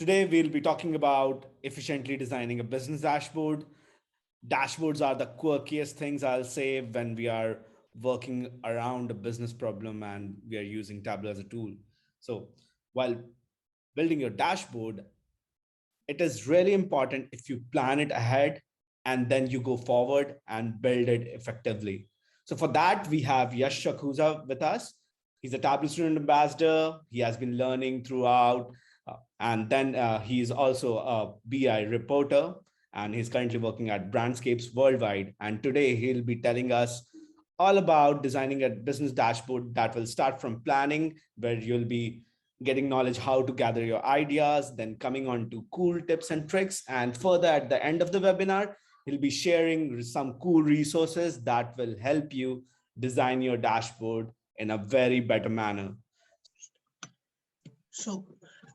Today, we'll be talking about efficiently designing a business dashboard. Dashboards are the quirkiest things I'll say when we are working around a business problem and we are using Tableau as a tool. So, while building your dashboard, it is really important if you plan it ahead and then you go forward and build it effectively. So for that, we have Yash Shakhuza with us. He's a Tableau student ambassador. He has been learning throughout, and then he's also a BI reporter, and he's currently working at Brandscapes Worldwide. And today he'll be telling us all about designing a business dashboard that will start from planning, where you'll be getting knowledge how to gather your ideas, then coming on to cool tips and tricks. And further, at the end of the webinar, he'll be sharing some cool resources that will help you design your dashboard in a very better manner. So,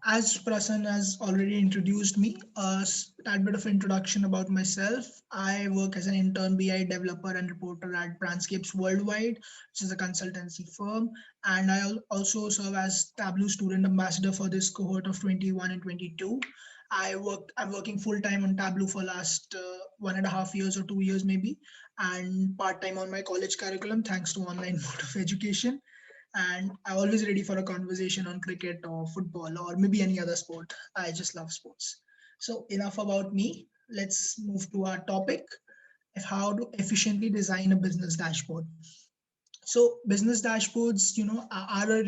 as Prasan has already introduced me, a tad bit of introduction about myself. I work as an intern BI developer and reporter at Brandscapes Worldwide, which is a consultancy firm, and I also serve as Tableau student ambassador for this cohort of 21 and 22. I'm working full time on Tableau for last 1.5 years or 2 years maybe, and part time on my college curriculum thanks to online mode of education, and I'm always ready for a conversation on cricket or football or maybe any other sport. I just love sports. So enough about me. Let's move to our topic of how to efficiently design a business dashboard. So business dashboards, are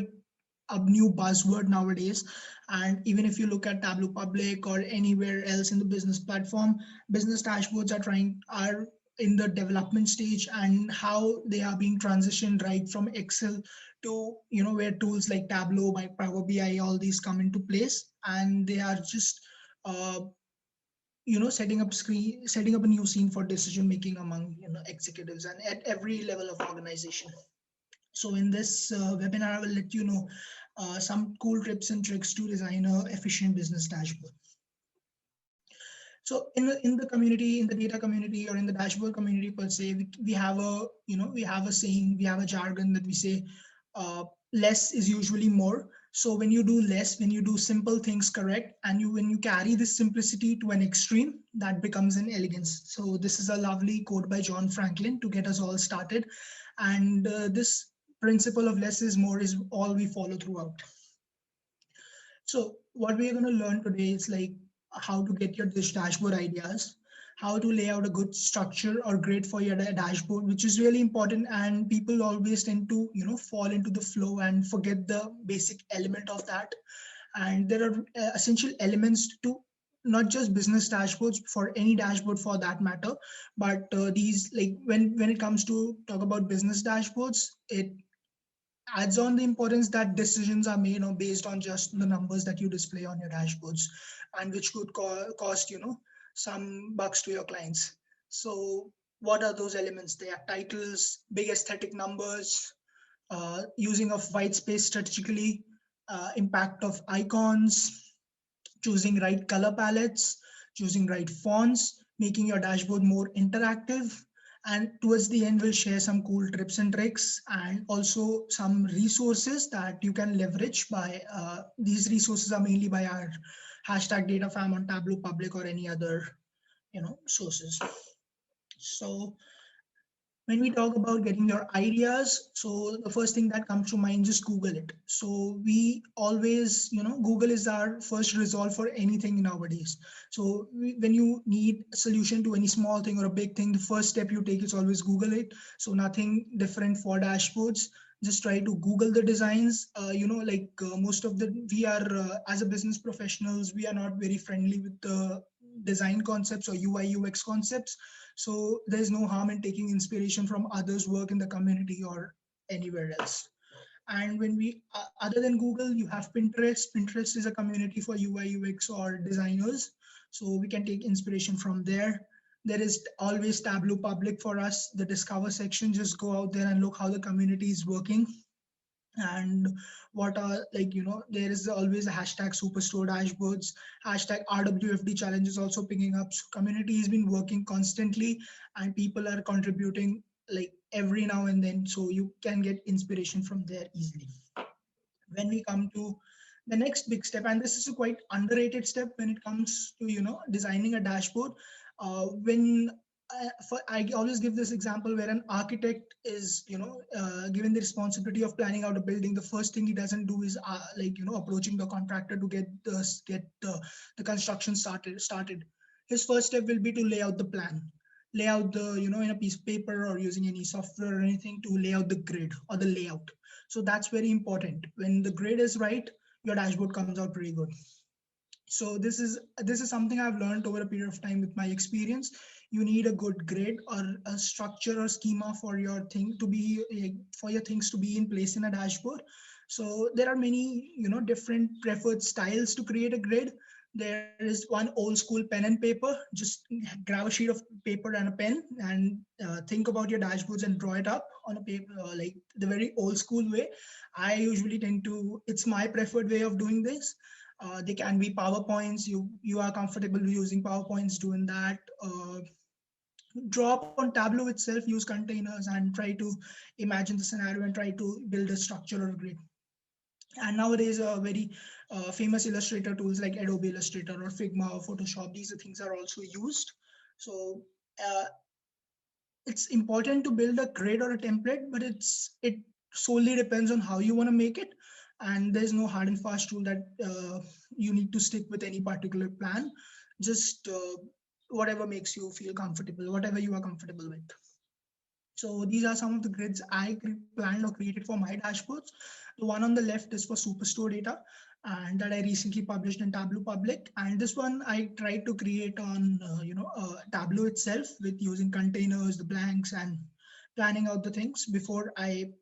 a new buzzword nowadays. And even if you look at Tableau Public or anywhere else in the business platform, business dashboards are in the development stage, and how they are being transitioned right from Excel to where tools like Tableau, by Power BI, all these come into place, and they are just uh, setting up a new scene for decision making among executives and at every level of organization. So in this webinar, I will let you know some cool tips and tricks to design a efficient business dashboard. So in the community, in the data community, or in the dashboard community per se, we have a saying, we have a jargon that we say, less is usually more. So when you do less, when you do simple things correct, and when you carry this simplicity to an extreme, that becomes an elegance. So this is a lovely quote by John Franklin to get us all started, and this principle of less is more is all we follow throughout. So what we are going to learn today is like how to get your dashboard ideas, how to lay out a good structure or grid for your dashboard, which is really important. And people always tend to, fall into the flow and forget the basic element of that. And there are essential elements to not just business dashboards, for any dashboard for that matter, but these, like when it comes to talk about business dashboards, it adds on the importance that decisions are made based on just the numbers that you display on your dashboards, and which could cost some bucks to your clients. So what are those elements? They are titles, big aesthetic numbers, using of white space strategically, impact of icons, choosing right color palettes, choosing right fonts, making your dashboard more interactive. And towards the end, we'll share some cool tips and tricks, and also some resources that you can leverage by, these resources are mainly by our hashtag data fam on Tableau Public or any other, sources. So when we talk about getting your ideas, so the first thing that comes to mind, just Google it. So we always, Google is our first result for anything nowadays. So when you need a solution to any small thing or a big thing, the first step you take is always Google it. So nothing different for dashboards. Just try to Google the designs. Most of we are, as a business professionals, we are not very friendly with the design concepts or UI UX concepts. So there's no harm in taking inspiration from others' work in the community or anywhere else. And when we, other than Google, you have Pinterest. Pinterest is a community for UI UX or designers. So we can take inspiration from there. There is always Tableau Public for us, the discover section. Just go out there and look how the community is working. And what are, there is always a hashtag superstore dashboards, hashtag RWFD challenge is also picking up. So community has been working constantly, and people are contributing like every now and then, so you can get inspiration from there easily. When we come to The next big step, and this is a quite underrated step when it comes to designing a dashboard. When I always give this example where an architect is given the responsibility of planning out a building. The first thing he doesn't do is approaching the contractor to get the construction started. His first step will be to lay out the plan, lay out the in a piece of paper or using any software or anything to lay out the grid or the layout. So that's very important. When the grid is right, your dashboard comes out pretty good. So this is something I've learned over a period of time with my experience. You need a good grid or a structure or schema for your thing to be for your things to be in place in a dashboard. So there are many different preferred styles to create a grid. There is one old school pen and paper. Just grab a sheet of paper and a pen and think about your dashboards and draw it up on a paper, like the very old school way. I usually tend to, it's my preferred way of doing this. They can be PowerPoints. You are comfortable using PowerPoints, doing that. Draw up on Tableau itself, use containers, and try to imagine the scenario and try to build a structure or grid. And nowadays, very famous illustrator tools like Adobe Illustrator or Figma or Photoshop, these things are also used. So uh, it's important to build a grid or a template, but it solely depends on how you want to make it. And there's no hard and fast rule that you need to stick with any particular plan. Just whatever makes you feel comfortable, whatever you are comfortable with. So these are some of the grids I planned or created for my dashboards. The one on the left is for Superstore data, and that I recently published in Tableau Public. And this one I tried to create on Tableau itself with using containers, the blanks, and planning out the things before I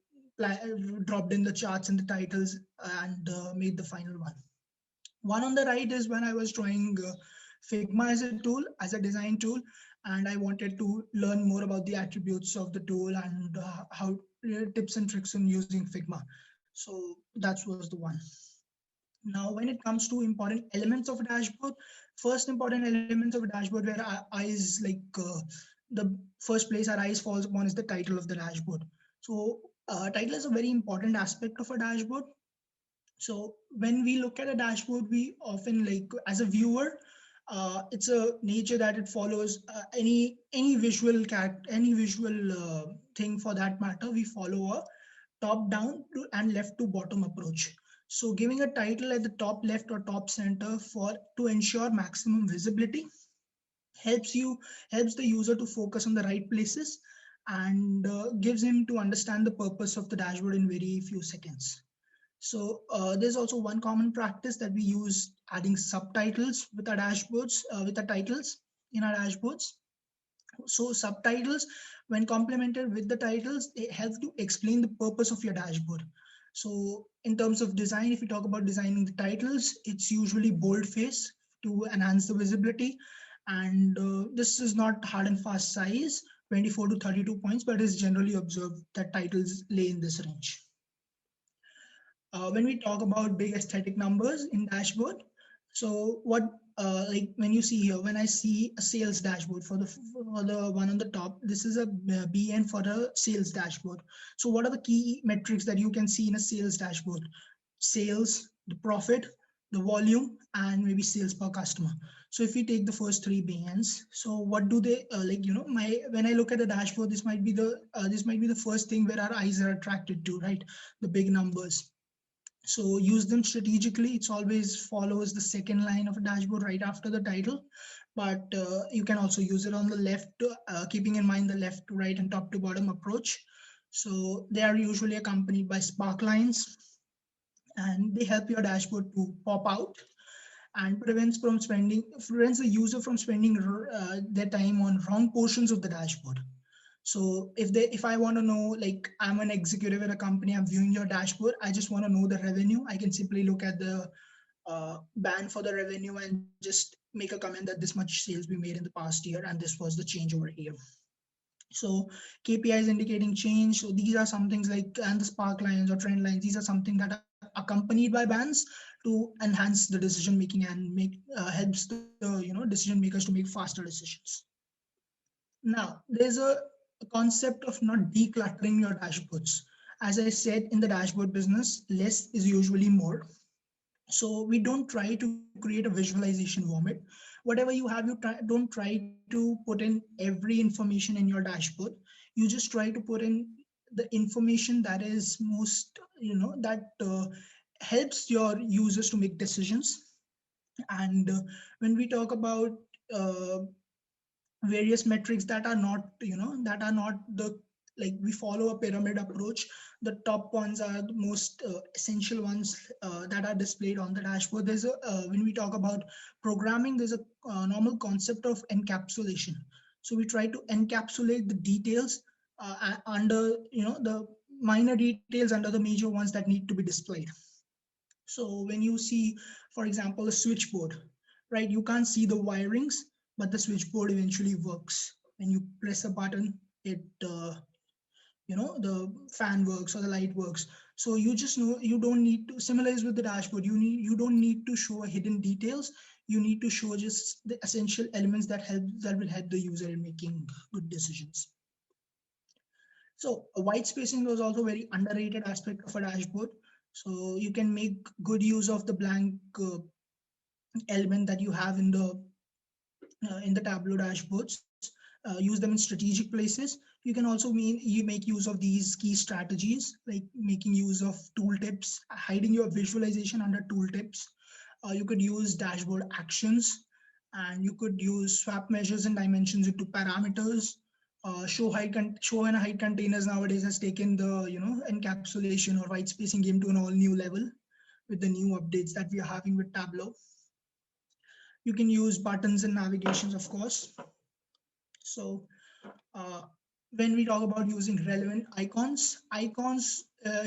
dropped in the charts and the titles and made the final one. One on the right is when I was drawing Figma as a tool, as a design tool, and I wanted to learn more about the attributes of the tool and how tips and tricks in using Figma. So that was the one. Now, when it comes to important elements of a dashboard, first important elements of a dashboard where our eyes the first place our eyes falls upon is the title of the dashboard. So title is a very important aspect of a dashboard. So when we look at a dashboard, we often as a viewer, it's a nature that it follows any visual thing for that matter. We follow a top down to and left to bottom approach. So giving a title at the top left or top center for to ensure maximum visibility helps the user to focus on the right places and gives him to understand the purpose of the dashboard in very few seconds. So there's also one common practice that we use, adding subtitles with our dashboards, with our titles in our dashboards. So subtitles, when complemented with the titles, they help to explain the purpose of your dashboard. So in terms of design, if you talk about designing the titles, it's usually boldface to enhance the visibility. And this is not hard and fast size, 24 to 32 points, but is generally observed that titles lay in this range. When we talk about big aesthetic numbers in dashboard, so what like when you see here, when I see a sales dashboard for the one on the top, this is a BN for a sales dashboard. So what are the key metrics that you can see in a sales dashboard? Sales, the profit, the volume, and maybe sales per customer. So if we take the first three BNs, so what do they when I look at the dashboard, this might be the first thing where our eyes are attracted to, right? The big numbers. So use them strategically. It's always follows the second line of a dashboard right after the title, but you can also use it on the left, keeping in mind the left to right and top to bottom approach. So they are usually accompanied by spark lines, and they help your dashboard to pop out and prevents the user from spending their time on wrong portions of the dashboard. So if I want to know, like I'm an executive at a company, I'm viewing your dashboard, I just want to know the revenue, I can simply look at the band for the revenue and just make a comment that this much sales we made in the past year and this was the change over here. So KPIs indicating change. So these are some things like, and the spark lines or trend lines, these are something that are accompanied by bands to enhance the decision making and helps the decision makers to make faster decisions. Now there's a concept of not decluttering your dashboards. As I said, in the dashboard business, less is usually more. So we don't try to create a visualization vomit. Whatever you have, don't try to put in every information in your dashboard. You just try to put in the information that is most, that helps your users to make decisions. And when we talk about uh, various metrics that are not, that are not the, like, we follow a pyramid approach. The top ones are the most essential ones that are displayed on the dashboard. There's a when we talk about programming, there's a normal concept of encapsulation. So we try to encapsulate the details under, the minor details under the major ones that need to be displayed. So when you see, for example, a switchboard, right? You can't see the wirings, but the switchboard eventually works. When you press a button, it the fan works or the light works. So you just know, you don't need to, similar is with the dashboard. You don't need to show hidden details. You need to show just the essential elements that will help the user in making good decisions. So white spacing was also a very underrated aspect of a dashboard. So you can make good use of the blank element that you have in the Tableau dashboards. Use them in strategic places. You can also you make use of these key strategies, like making use of tooltips, hiding your visualization under tooltips. You could use dashboard actions, and you could use swap measures and dimensions into parameters. Show and hide containers nowadays has taken the, encapsulation or white spacing game to an all new level with the new updates that we are having with Tableau. You can use buttons and navigations, of course. So uh, when we talk about using relevant icons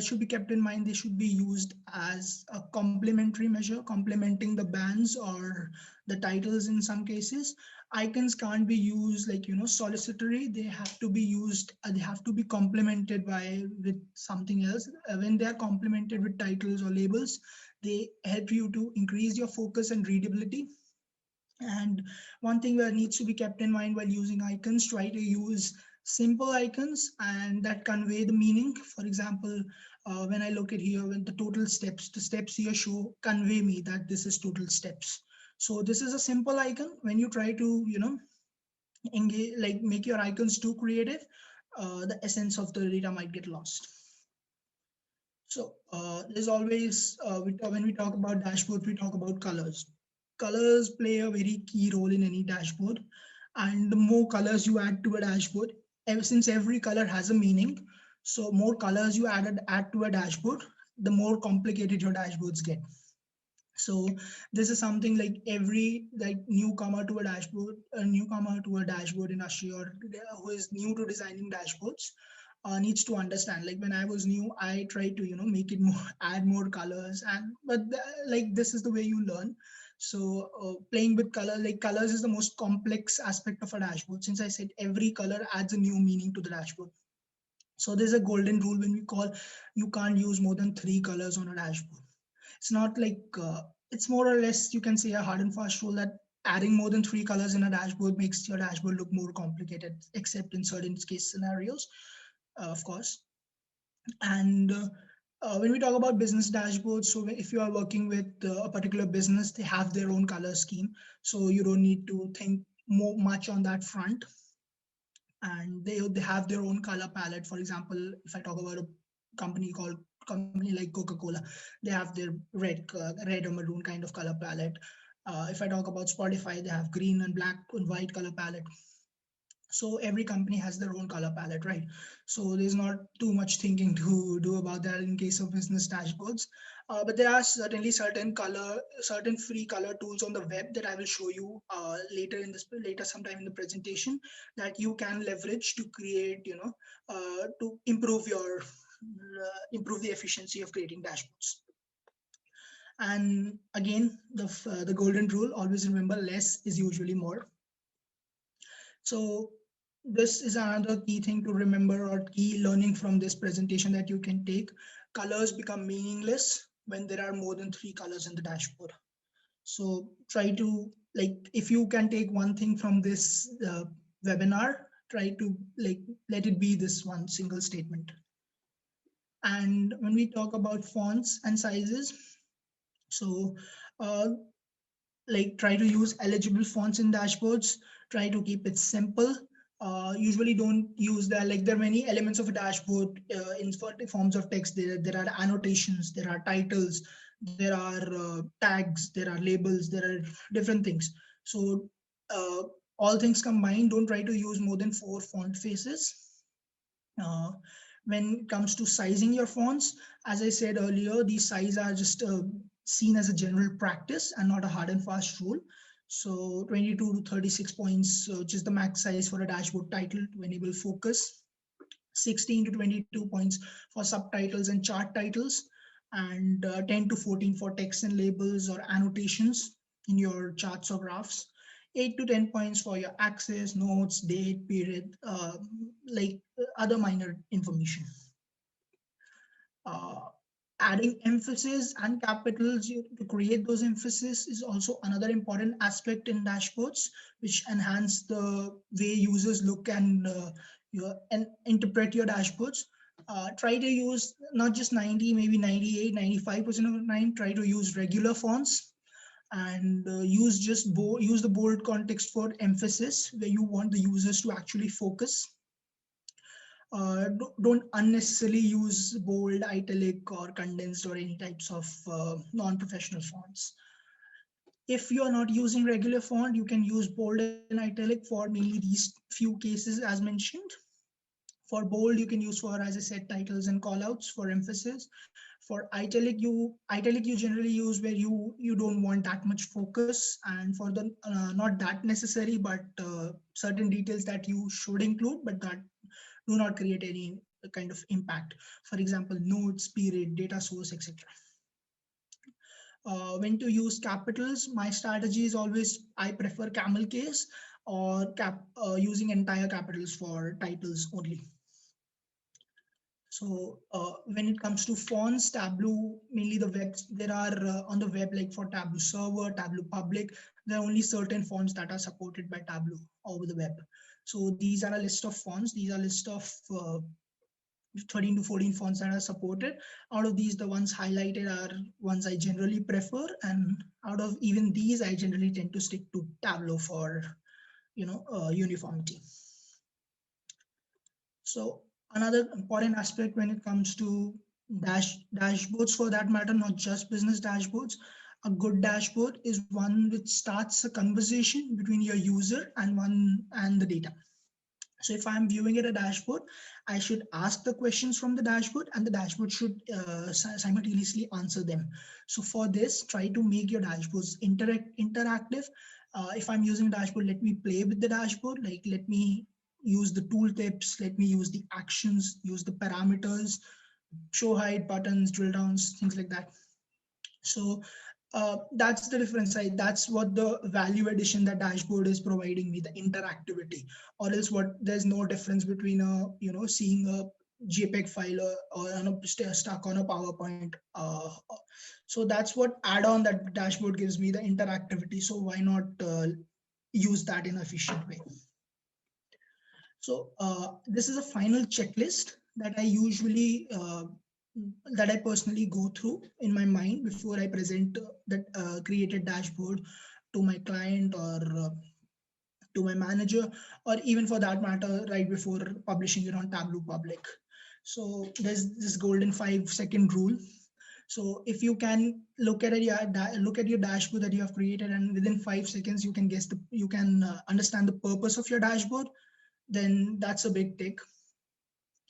should be kept in mind. They should be used as a complementary measure, complementing the bands or the titles in some cases. Icons can't be used like, solicitory. They have to be used, they have to be complemented by with something else. When they are complemented with titles or labels, they help you to increase your focus and readability. And one thing that needs to be kept in mind while using icons, try to use simple icons and that convey the meaning. For example, when I look at here, when the total steps, the steps here show convey me that this is total steps. So this is a simple icon. When you try to, engage, like make your icons too creative, the essence of the data might get lost. So there's always, when we talk about dashboard, we talk about colors. Colors play a very key role in any dashboard. And the more colors you add to a dashboard, ever since every color has a meaning, so more colors you add to a dashboard, the more complicated your dashboards get. So this is something like every like newcomer to a dashboard industry, or who is new to designing dashboards, needs to understand. Like when I was new, I tried to make it more, add more colors, and like this is the way you learn. So playing with color, like colors is the most complex aspect of a dashboard, since I said every color adds a new meaning to the dashboard. So there's a golden rule when we call, you can't use more than 3 colors on a dashboard. It's not like it's more or less, you can say, a hard and fast rule that adding more than 3 colors in a dashboard makes your dashboard look more complicated, except in certain case scenarios, of course. And when we talk about business dashboards, so if you are working with a particular business, they have their own color scheme, so you don't need to think more much on that front. And they have their own color palette. For example, if I talk about a company like Coca-Cola, they have their red or maroon kind of color palette. If I talk about Spotify, they have green and black and white color palette. So every company has their own color palette, right? So there's not too much thinking to do about that in case of business dashboards. But there are certainly certain free color tools on the web that I will show you later sometime in the presentation, that you can leverage to create, to improve the efficiency of creating dashboards. And again, the golden rule: always remember, less is usually more. So this is another key thing to remember, or key learning from this presentation that you can take. Colors become meaningless when there are more than 3 colors in the dashboard. So try to, like, if you can take one thing from this webinar, try to like let it be this one single statement. And when we talk about fonts and sizes, So like try to use eligible fonts in dashboards, try to keep it simple. Usually don't use that, like there are many elements of a dashboard in forms of text. There are annotations, there are titles, there are tags, there are labels, there are different things. So uh, all things combined, don't try to use more than 4 font faces. uh, when it comes to sizing your fonts, as I said earlier, these size are just seen as a general practice and not a hard and fast rule. So 22 to 36 points, which is the max size for a dashboard title to enable focus. 16 to 22 points for subtitles and chart titles, and 10 to 14 for text and labels or annotations in your charts or graphs. 8 to 10 points for your axis, notes, date, period, like other minor information. Uh, Adding emphasis and capitals to create those emphasis is also another important aspect in dashboards, which enhance the way users look and and interpret your dashboards. Try to use not just 90, maybe 98, 95% of the time. Try to use regular fonts, and use the bold context for emphasis where you want the users to actually focus. Don't unnecessarily use bold, italic, or condensed or any types of non-professional fonts. If you are not using regular font, you can use bold and italic for mainly these few cases as mentioned. For bold, you can use for, as I said, titles and callouts for emphasis. For italic you generally use where you don't want that much focus, and for the not that necessary, but certain details that you should include, but that do not create any kind of impact. For example, nodes, period, data source, etc. When to use capitals, my strategy is always I prefer camel case or using entire capitals for titles only. So when it comes to fonts, Tableau, mainly the web, there are on the web, like for Tableau server, Tableau public, there are only certain fonts that are supported by Tableau over the web. So these are a list of fonts. These are a list of 13 to 14 fonts that are supported. Out of these, the ones highlighted are ones I generally prefer. And out of even these, I generally tend to stick to Tableau for, uniformity. So another important aspect when it comes to dashboards, for that matter, not just business dashboards, a good dashboard is one which starts a conversation between your user and the data. So if I'm viewing at a dashboard, I should ask the questions from the dashboard, and the dashboard should simultaneously answer them. So for this, try to make your dashboards interactive. If I'm using a dashboard, let me play with the dashboard. Like, let me use the tool tips, let me use the actions, use the parameters, show height, buttons, drill downs, things like that. So that's the difference. That's what the value addition that dashboard is providing me, the interactivity. Or else what, there's no difference between seeing a JPEG file or stuck on a PowerPoint. So that's what add-on that dashboard gives me, the interactivity. So why not use that in an efficient way? So this is a final checklist that I usually that I personally go through in my mind before I present that created dashboard to my client or to my manager, or even for that matter, right before publishing it on Tableau Public. So there's this golden 5-second rule. So if you can look at your dashboard that you have created, and within 5 seconds you can understand the purpose of your dashboard, then that's a big tick.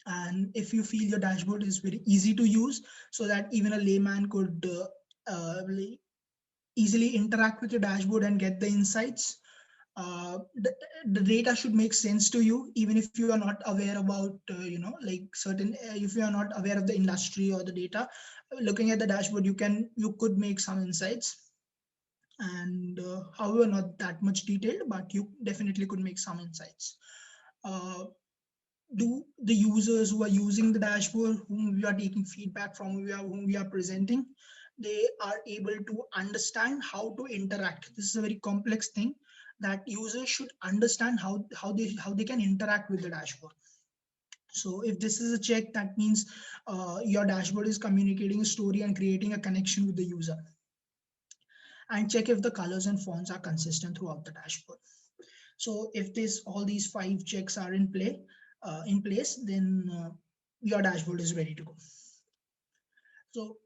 And if you feel your dashboard is very easy to use, so that even a layman could easily interact with your dashboard and get the insights, the data should make sense to you, even if you are not aware about like certain if you are not aware of the industry or the data. Looking at the dashboard, you could make some insights, and however not that much detailed, but you definitely could make some insights. Do the users who are using the dashboard, whom we are taking feedback from, whom we are presenting, they are able to understand how to interact? This is a very complex thing that users should understand how they can interact with the dashboard. So if this is a check, that means your dashboard is communicating a story and creating a connection with the user. and check if the colors and fonts are consistent throughout the dashboard. So if all these 5 checks are in place, then your dashboard is ready to go. So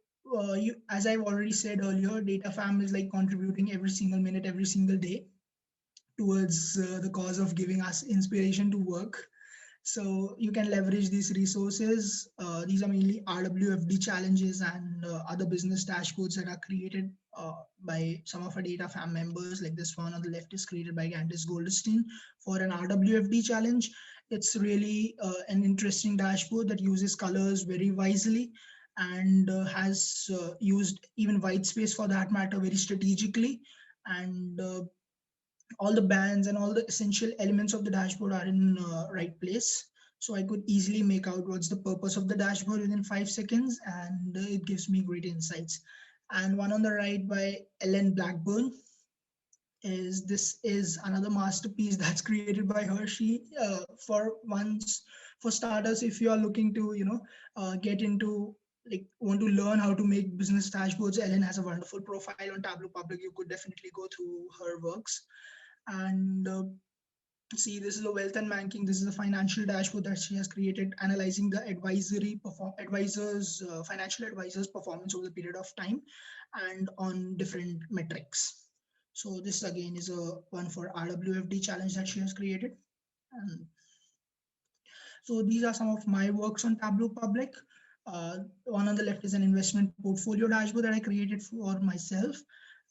as I've already said earlier, DataFam is like contributing every single minute, every single day towards the cause of giving us inspiration to work. So you can leverage these resources. These are mainly RWFD challenges and other business dashboards that are created by some of our DataFam members. Like this one on the left is created by Candice Goldstein for an RWFD challenge. It's really an interesting dashboard that uses colors very wisely and has used even white space for that matter very strategically. And all the bands and all the essential elements of the dashboard are in right place. So I could easily make out what's the purpose of the dashboard within 5 seconds, and it gives me great insights. And one on the right by Ellen Blackburn is another masterpiece that's created by her. She for starters, if you are looking to get into like want to learn how to make business dashboards, Ellen has a wonderful profile on Tableau Public. You could definitely go through her works. And see, this is a wealth and banking. This is a financial dashboard that she has created, analyzing the financial advisors performance over the period of time and on different metrics. So this again is a one for RWFD challenge that she has created. And so these are some of my works on Tableau Public. One on the left is an investment portfolio dashboard that I created for myself.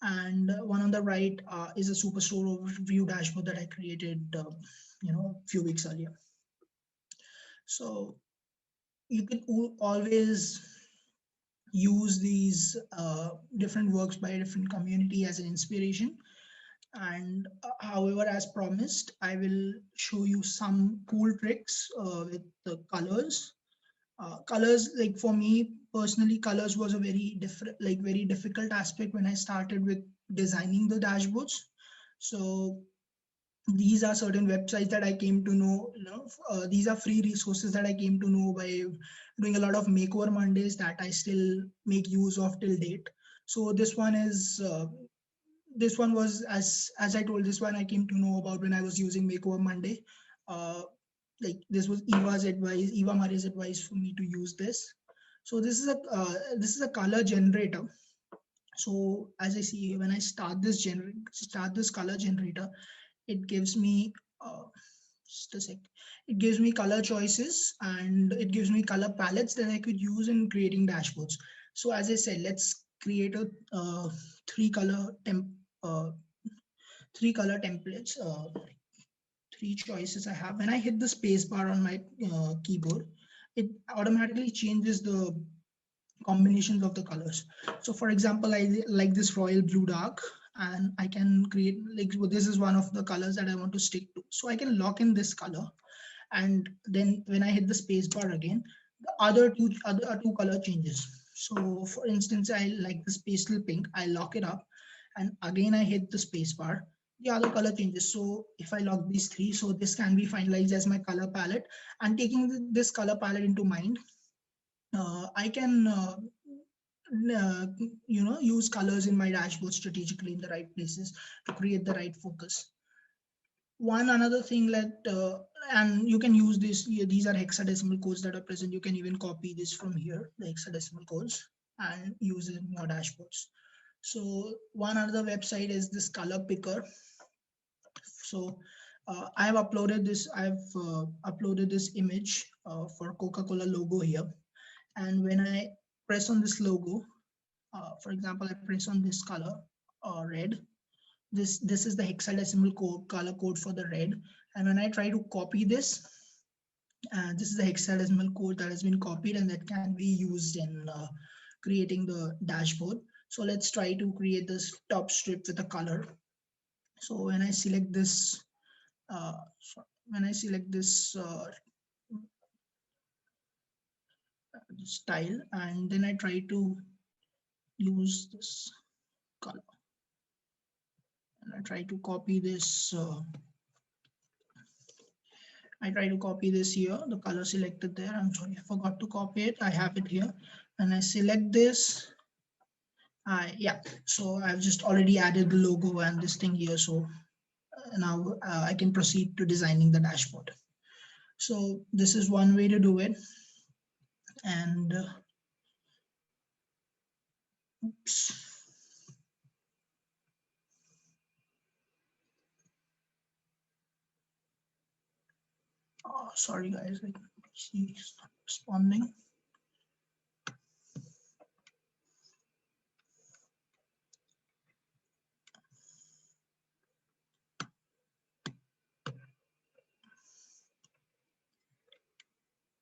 And one on the right is a Superstore overview dashboard that I created, a few weeks earlier. So you can always use these different works by a different community as an inspiration. And however, as promised, I will show you some cool tricks with the colors. Colors, like for me personally, colors was a very difficult aspect when I started with designing the dashboards. So these are certain websites that I came to know. These are free resources that I came to know by doing a lot of Makeover Mondays that I still make use of till date. So this one was, as I told, this one I came to know about when I was using Makeover Monday. Like this was Eva Marie's advice for me to use this. So this is a color generator. So as I see, when I start this color generator, it gives me just a sec. It gives me color choices and it gives me color palettes that I could use in creating dashboards. So as I said, let's create a three color templates. Three choices I have. When I hit the space bar on my keyboard, it automatically changes the combinations of the colors. So for example, I like this royal blue dark, and I can create, like, this is one of the colors that I want to stick to. So I can lock in this color, and then when I hit the space bar again, the other two color changes. So for instance, I like this pastel pink, I lock it up, and again I hit the space bar, the other color changes. So if I lock these three, so this can be finalized as my color palette. And taking this color palette into mind, I can use colors in my dashboard strategically in the right places to create the right focus. One another thing that and you can use this, these are hexadecimal codes that are present. You can even copy this from here, the hexadecimal codes, and use it in your dashboards. So one other website is this color picker. So I have uploaded this image for Coca-Cola logo here, and when I press on this logo, for example, I press on this color, red. This is the hexadecimal color code for the red. And when I try to copy this, this is the hexadecimal code that has been copied and that can be used in creating the dashboard. So let's try to create this top strip with a color. So when I select this, style, and then I try to use this color, and I try to copy this. I try to copy this here, the color selected there. I'm sorry, I forgot to copy it. I have it here. And I select this, Yeah, so I've just already added the logo and this thing here. So now I can proceed to designing the dashboard. So this is one way to do it. And oops. Oh, sorry guys, I can see it's not responding.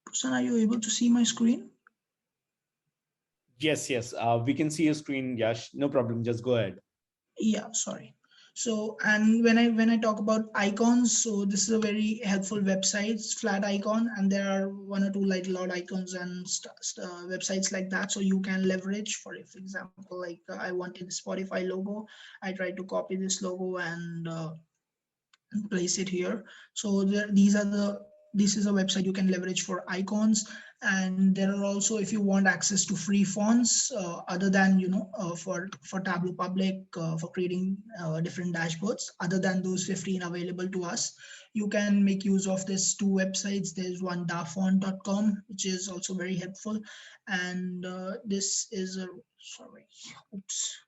Pusan, are you able to see my screen? Yes, yes. We can see your screen, Yash. No problem. Just go ahead. Yeah, sorry. So, and when I talk about icons, so this is a very helpful website. It's flat icon, and there are one or two like loud icons and websites like that. So you can leverage for if example, like I wanted the Spotify logo. I tried to copy this logo and place it here. So this is a website you can leverage for icons. And there are also, if you want access to free fonts other than for Tableau Public for creating different dashboards, other than those 15 available to us, you can make use of this two websites. There's one dafont.com, which is also very helpful, and this is a sorry oops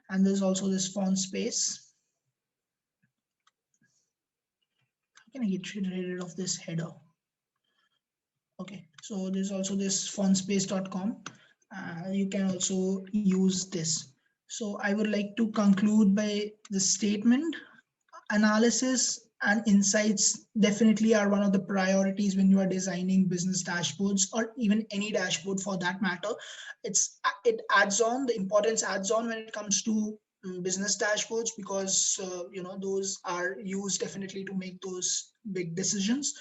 and there's also this font space. Can I get rid of this header? Okay, so there's also this fontspace.com. You can also use this. So I would like to conclude by the statement: analysis and insights definitely are one of the priorities when you are designing business dashboards, or even any dashboard for that matter. It adds on, the importance adds on when it comes to business dashboards, because those are used definitely to make those big decisions.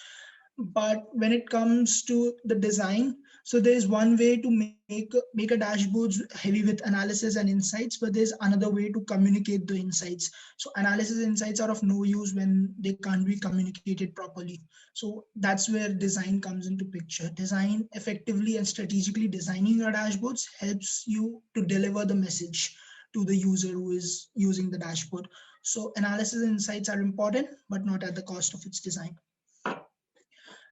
But when it comes to the design, so there's one way to make a dashboard heavy with analysis and insights, but there's another way to communicate the insights. So analysis and insights are of no use when they can't be communicated properly. So that's where design comes into picture. Design effectively and strategically designing your dashboards helps you to deliver the message to the user who is using the dashboard. So analysis and insights are important, but not at the cost of its design.